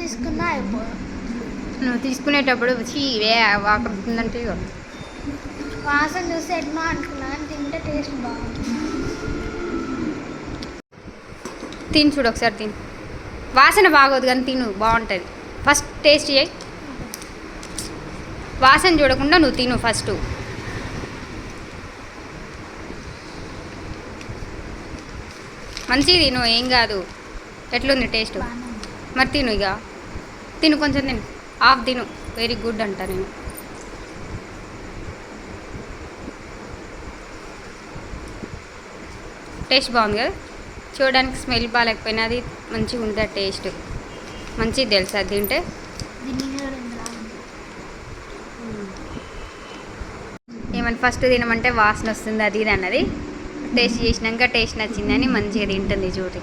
తీసుకున్నా అయిపోదు. నువ్వు తీసుకునేటప్పుడు ఇవే వాకుంటుందంటే వాసన చూస్తే ఎట్లా అనుకున్నా తింటే టేస్ట్ బాగుంటుంది. తిని చూడు ఒకసారి, తిని. వాసన బాగోదు కానీ తిను, బాగుంటుంది. ఫస్ట్ టేస్ట్ చేయి. వాసన చూడకుండా నువ్వు తిను ఫస్ట్. మంచిగా తిను, ఏం కాదు. ఎట్లుంది టేస్ట్? మరి తిను, ఇక తిను, కొంచెం తిను, హాఫ్ తిను. వెరీ గుడ్ అంట నేను. టేస్ట్ బాగుంది కదా, చూడడానికి స్మెల్ బాగాలేకపోయినా అది మంచిగా ఉంటుంది టేస్ట్. మంచిది తెలుసా తింటే. ఏమన్నా ఫస్ట్ తినమంటే వాసన వస్తుంది అది ఇది అన్నది. టేస్ట్ చేసినాక టేస్ట్ నచ్చిందని మంచిగా తింటుంది చూడు.